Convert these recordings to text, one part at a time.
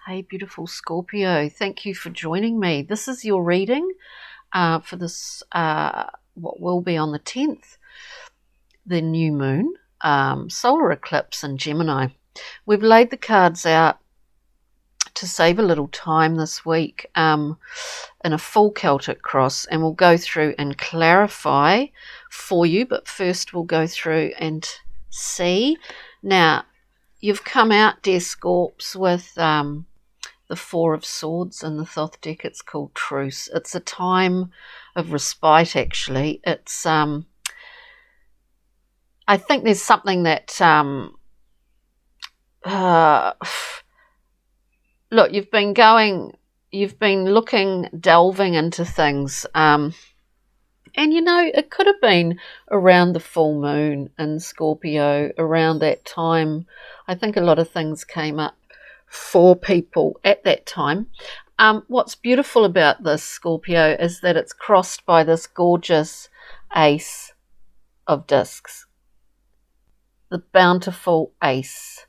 Hey, beautiful Scorpio. Thank you for joining me. This is your reading for this, what will be on the 10th, the new moon, solar eclipse in Gemini. We've laid the cards out to save a little time this week in a full Celtic cross, and we'll go through and clarify for you. But first we'll go through and see. Now, you've come out, dear Scorps, with the Four of Swords in the Thoth deck. It's called Truce. It's a time of respite, actually. It's I think there's something that look, you've been looking, delving into things, and you know, it could have been around the full moon in Scorpio, around that time. I think a lot of things came up for people at that time. What's beautiful about this, Scorpio, is that it's crossed by this gorgeous Ace of Discs. The bountiful Ace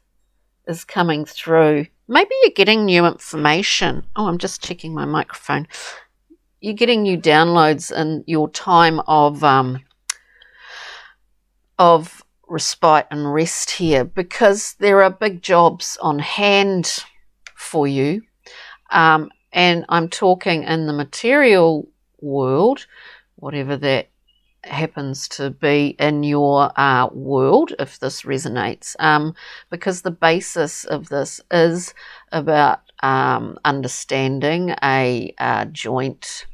is coming through. Maybe you're getting new information. Oh, I'm just checking my microphone. You're getting new downloads in your time of respite and rest here, because there are big jobs on hand for you, and I'm talking in the material world, whatever that happens to be in your world, if this resonates, because the basis of this is about understanding a joint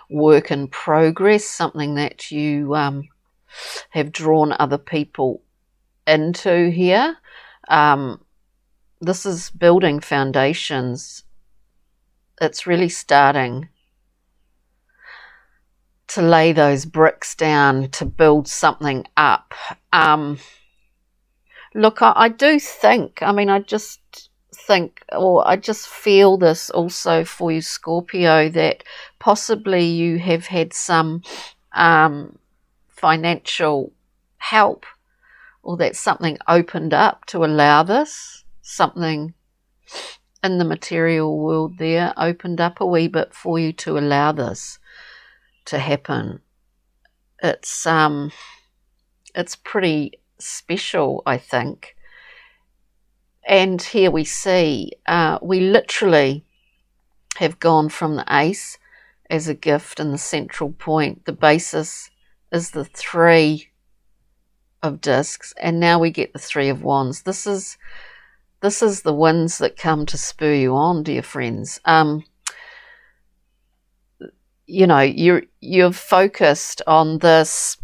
work in progress, something that you have drawn other people into here. This is building foundations. It's really starting to lay those bricks down to build something up. Look, I do think, I just think, or I just feel this also for you, Scorpio, that possibly you have had some financial help, or that something opened up to allow this, something in the material world there opened up a wee bit for you to allow this to happen. It's pretty special, I think. And here we see, we literally have gone from the Ace as a gift in the central point. The basis is the Three of Discs, and now we get the Three of Wands. This is the winds that come to spur you on, dear friends. You know, you're focused on this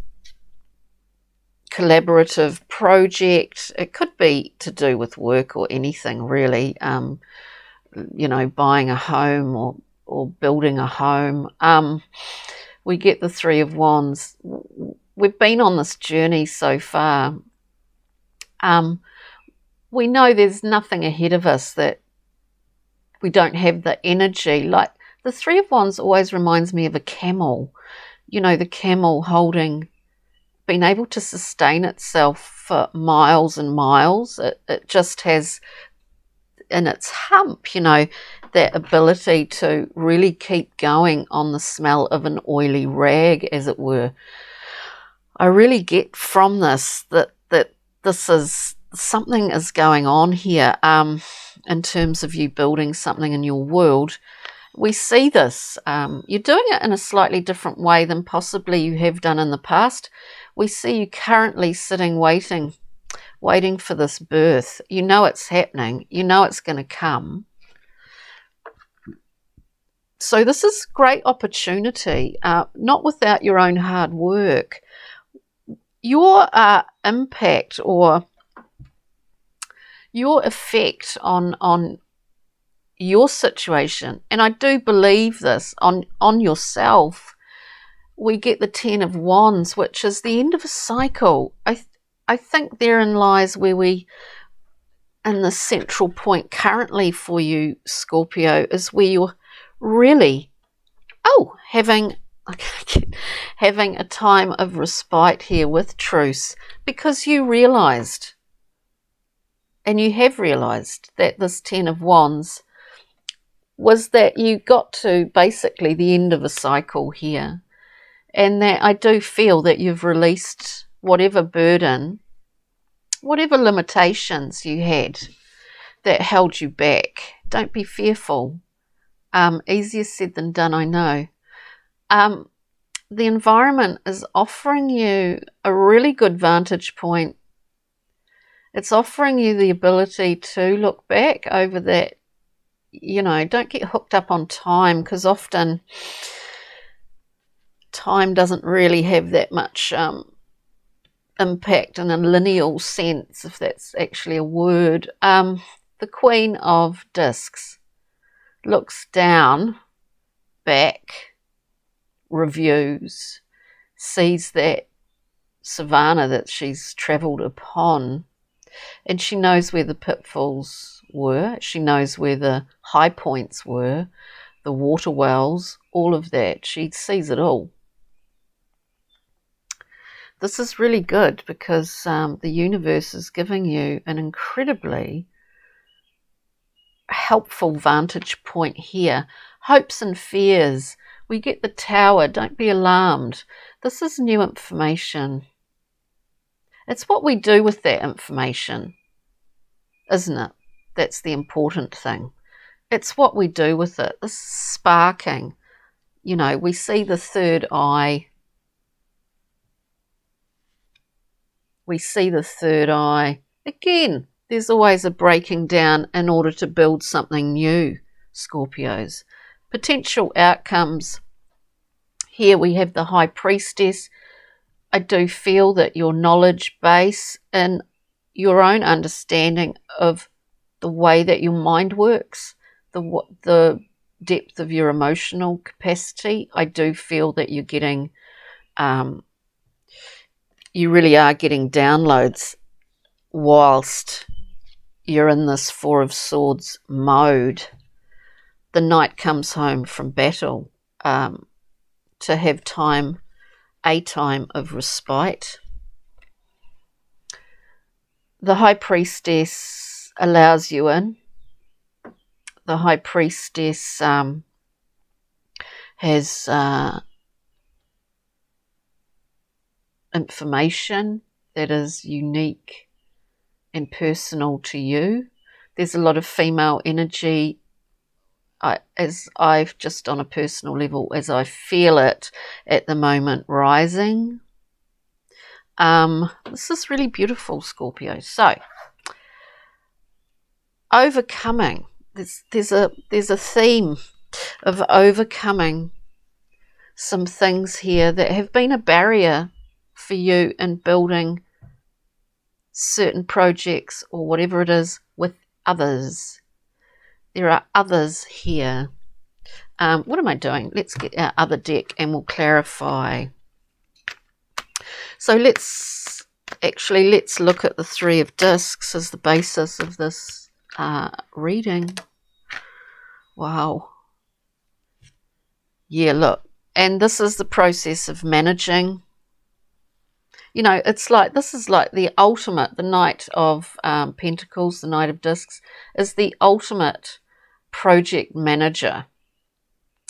collaborative project. It could be to do with work or anything, really. You know, buying a home or building a home. We get the Three of Wands. We've been on this journey so far. We know there's nothing ahead of us that we don't have the energy. Like, the Three of Wands always reminds me of a camel. You know, the camel being able to sustain itself for miles and miles. It just has in its hump, you know, that ability to really keep going on the smell of an oily rag, as it were. I really get from this that this is something is going on here in terms of you building something in your world. We see this. You're doing it in a slightly different way than possibly you have done in the past. We see you currently sitting waiting for this birth. You know it's happening. You know it's going to come. So this is great opportunity, not without your own hard work. Your impact or your effect on your situation, and I do believe this, on yourself, we get the Ten of Wands, which is the end of a cycle. I think therein lies where we, in the central point currently for you, Scorpio, is where you're really, having a time of respite here with Truce, because you realised and you have realised that this 10 of Wands was that you got to basically the end of a cycle here, and that I do feel that you've released whatever burden, whatever limitations you had that held you back. Don't be fearful. Easier said than done, I know. The environment is offering you a really good vantage point. It's offering you the ability to look back over that. You know, don't get hooked up on time, because often time doesn't really have that much impact in a lineal sense, if that's actually a word. The Queen of Discs looks down, back, reviews, sees that savannah that she's travelled upon, and she knows where the pitfalls were. She knows where the high points were, the water wells, all of that. She sees it all. This is really good because the universe is giving you an incredibly helpful vantage point here. Hopes and fears. We get the Tower. Don't be alarmed. This is new information. It's what we do with that information, isn't it? That's the important thing. It's what we do with it. This is sparking. You know, we see the third eye. We see the third eye. Again, there's always a breaking down in order to build something new, Scorpios. Potential outcomes. Here we have the High Priestess. I do feel that your knowledge base and your own understanding of the way that your mind works, the depth of your emotional capacity, I do feel that you're getting, you really are getting downloads whilst you're in this Four of Swords mode. The Knight comes home from battle to have time, a time of respite. The High Priestess allows you in. The High Priestess has information that is unique and personal to you. There's a lot of female energy, as I've just on a personal level, as I feel it at the moment, rising. This is really beautiful, Scorpio. So, overcoming. There's a theme of overcoming some things here that have been a barrier for you in building certain projects or whatever it is with others. There are others here. What am I doing? Let's get our other deck and we'll clarify. So let's look at the Three of Discs as the basis of this reading. Wow. Yeah, look. And this is the process of managing. You know, it's like, this is like the ultimate, the Knight of Pentacles, the Knight of Discs, is the ultimate project manager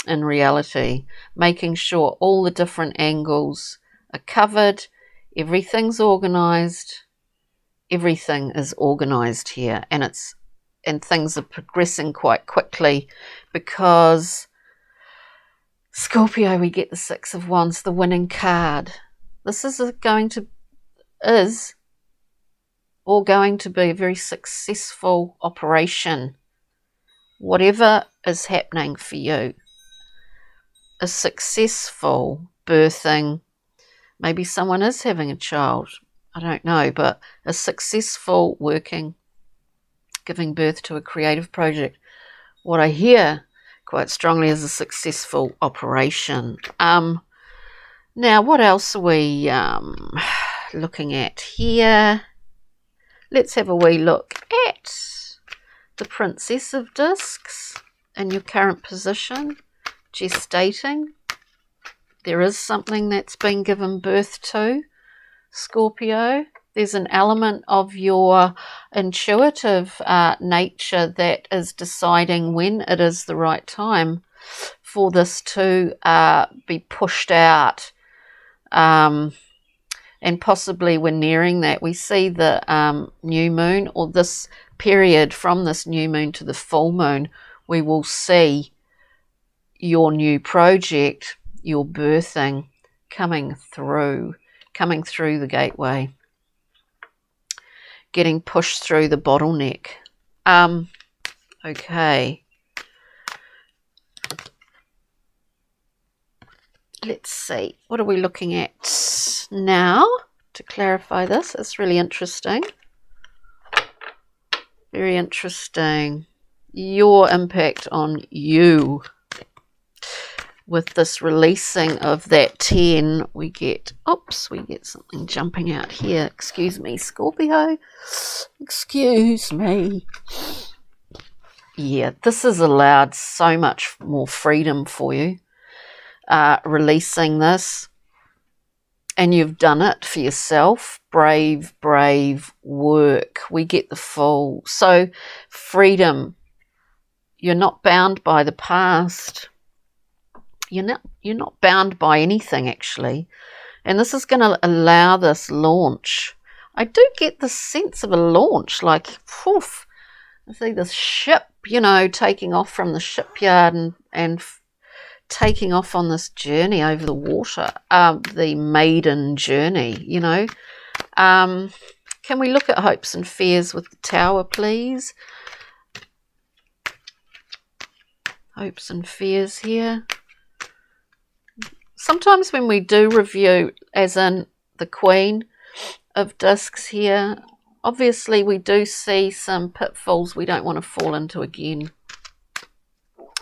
in reality, making sure all the different angles are covered, everything's organized, everything is organized here, and things are progressing quite quickly because, Scorpio, we get the Six of Wands, the winning card. This is going to be a very successful operation. Whatever is happening for you, a successful birthing, maybe someone is having a child, I don't know, but a successful working, giving birth to a creative project. What I hear quite strongly is a successful operation. Now, what else are we looking at here? Let's have a wee look at the Princess of Discs in your current position, gestating. There is something that's been given birth to, Scorpio. There's an element of your intuitive nature that is deciding when it is the right time for this to be pushed out. And possibly we're nearing that. We see the new moon, or this period from this new moon to the full moon, we will see your new project, your birthing, coming through the gateway, getting pushed through the bottleneck. Okay. Let's see. What are we looking at now to clarify this? It's really interesting. Very interesting. Your impact on you. With this releasing of that 10, we get something jumping out here. Excuse me, Scorpio. Excuse me. Yeah, this has allowed so much more freedom for you. Releasing this. And you've done it for yourself. Brave work. We get the full. So, freedom. You're not bound by the past. You're not bound by anything, actually. And this is going to allow this launch. I do get the sense of a launch, like, poof. I see this ship, taking off from the shipyard and taking off on this journey over the water, the maiden journey, Can we look at hopes and fears with the Tower, please? Hopes and fears here. Sometimes when we do review, as in the Queen of Discs here, obviously we do see some pitfalls we don't want to fall into again.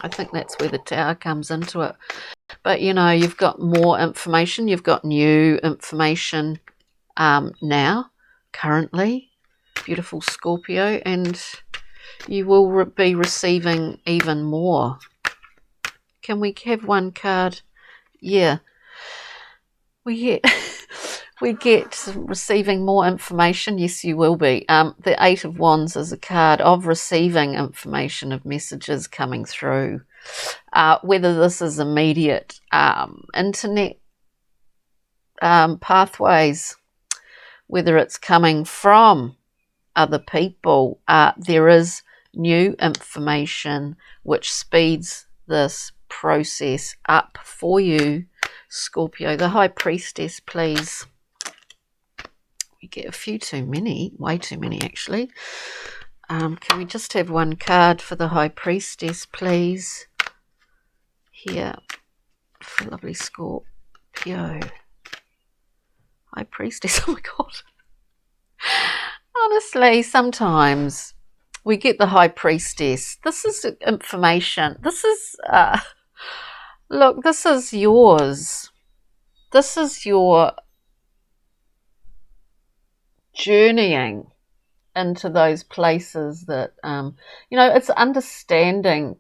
I think that's where the Tower comes into it. But, you've got more information. You've got new information now, currently. Beautiful Scorpio. And you will be receiving even more. Can we have one card? Yeah. We get receiving more information. Yes, you will be. The Eight of Wands is a card of receiving information, of messages coming through. Whether this is immediate internet pathways, whether it's coming from other people, there is new information which speeds this process up for you, Scorpio. The High Priestess, please. We get a few too many, way too many actually. Can we just have one card for the High Priestess, please? Here, for lovely Scorpio. High Priestess, oh my God. Honestly, sometimes we get the High Priestess. This is information. This is, look, this is yours. This is your journeying into those places that, it's understanding,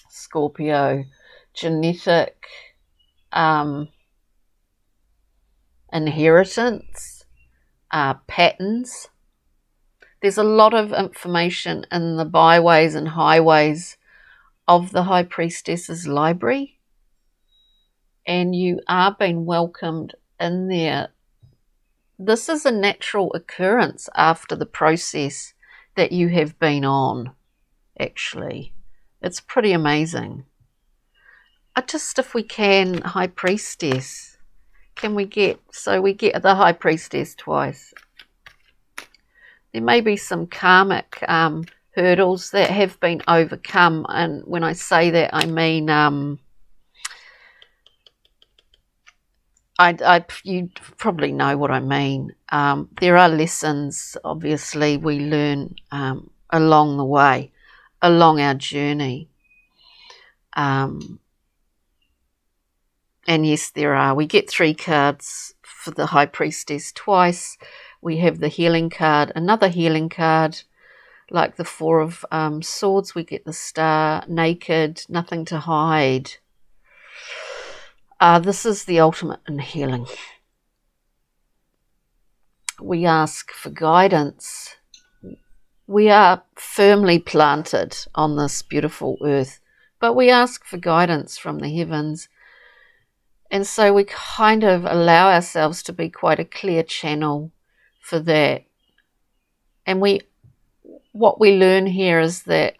Scorpio, genetic inheritance, patterns. There's a lot of information in the byways and highways of the High Priestess's library, and you are being welcomed in there. This is a natural occurrence after the process that you have been on, actually. It's pretty amazing. If we can, High Priestess, can we get, so we get the High Priestess twice. There may be some karmic hurdles that have been overcome, and when I say that, I mean you probably know what I mean. There are lessons, obviously, we learn along the way, along our journey. And yes, there are. We get 3 cards for the High Priestess twice. We have the healing card, another healing card, like the 4 of Swords. We get the Star, naked, nothing to hide. This is the ultimate in healing. we ask for guidance. We are firmly planted on this beautiful earth, but we ask for guidance from the heavens. And so we kind of allow ourselves to be quite a clear channel for that. And what we learn here is that,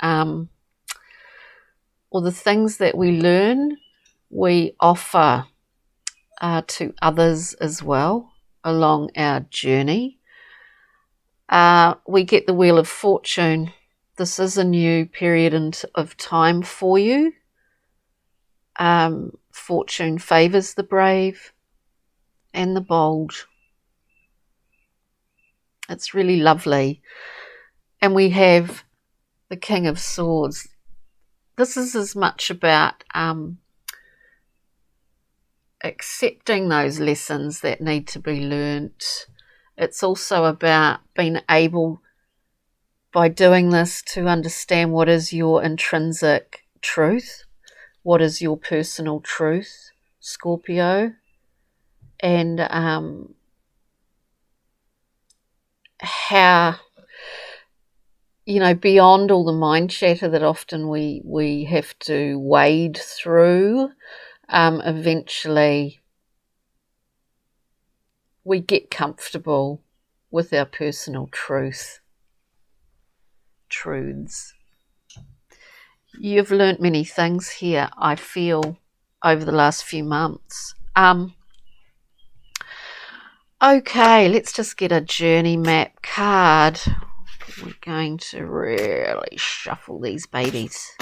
or the things that we learn, we offer to others as well along our journey. We get the Wheel of Fortune. This is a new period of time for you. Fortune favours the brave and the bold. It's really lovely. And we have the King of Swords. This is as much about accepting those lessons that need to be learnt. It's also about being able, by doing this, to understand what is your intrinsic truth, what is your personal truth, Scorpio, and how, beyond all the mind chatter that often we have to wade through, eventually we get comfortable with our personal truths. You've learnt many things here, I feel, over the last few months. Okay, let's just get a journey map card. We're going to really shuffle these babies.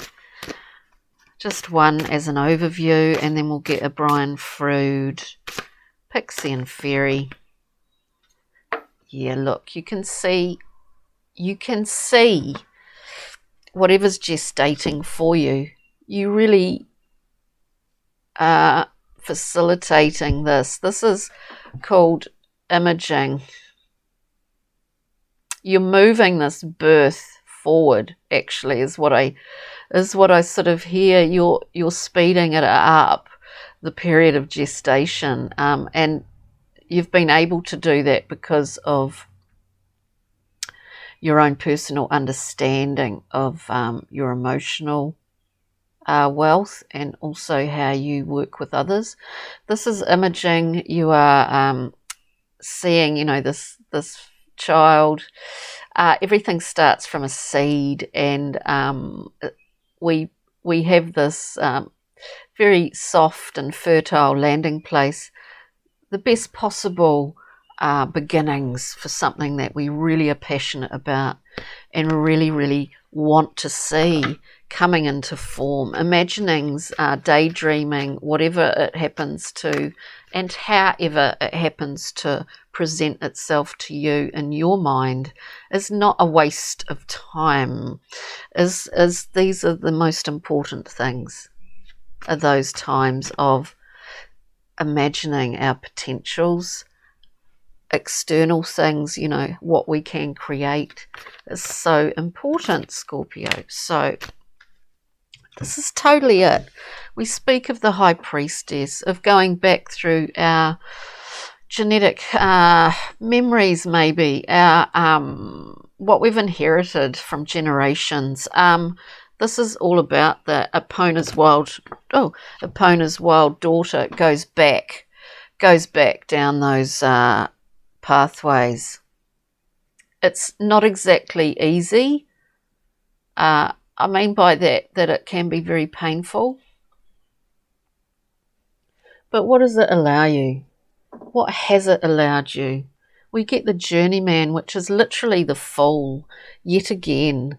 Just one as an overview, and then we'll get a Brian Frood, Pixie and Fairy. Yeah, look, you can see whatever's gestating for you. You really are facilitating this. This is called imaging. You're moving this birth forward, actually, is what I sort of hear. You're speeding it up, the period of gestation, and you've been able to do that because of your own personal understanding of your emotional wealth, and also how you work with others. This is imaging. You are seeing, this child. Everything starts from a seed, and we have this very soft and fertile landing place, the best possible beginnings for something that we really are passionate about and really, really want to see coming into form. Imaginings, daydreaming, whatever it happens to, and however it happens to present itself to you in your mind, is not a waste of time. Is these are the most important things, are those times of imagining our potentials, external things, what we can create is so important, Scorpio. So this is totally it. We speak of the High Priestess, of going back through our genetic memories, maybe, our what we've inherited from generations. This is all about the Epona's wild daughter goes back down those pathways. It's not exactly easy. I mean by that it can be very painful. But what does it allow you? What has it allowed you? We get the journeyman, which is literally the fool, yet again.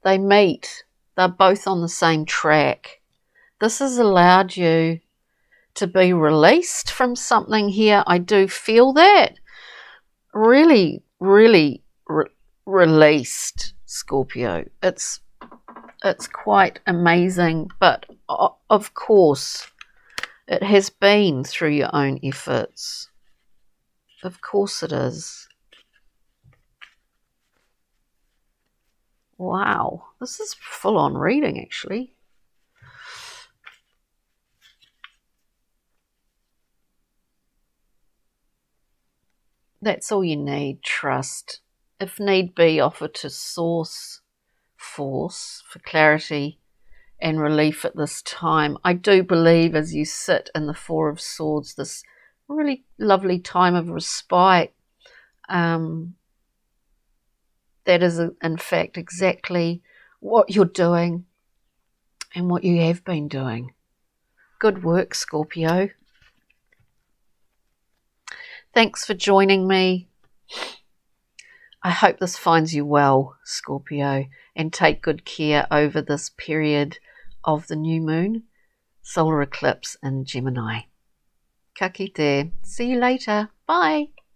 They meet. They're both on the same track. This has allowed you to be released from something here. I do feel that. Really, really released, Scorpio. It's quite amazing, but of course it has been through your own efforts. Of course it is. Wow, this is full-on reading, actually. That's all you need, trust. If need be, offer to source force for clarity and relief at this time. I do believe as you sit in the Four of Swords, this really lovely time of respite, that is in fact exactly what you're doing and what you have been doing. Good work, Scorpio. Thanks for joining me. I hope this finds you well, Scorpio, and take good care over this period of the new moon, solar eclipse in Gemini. Ka kite. See you later. Bye.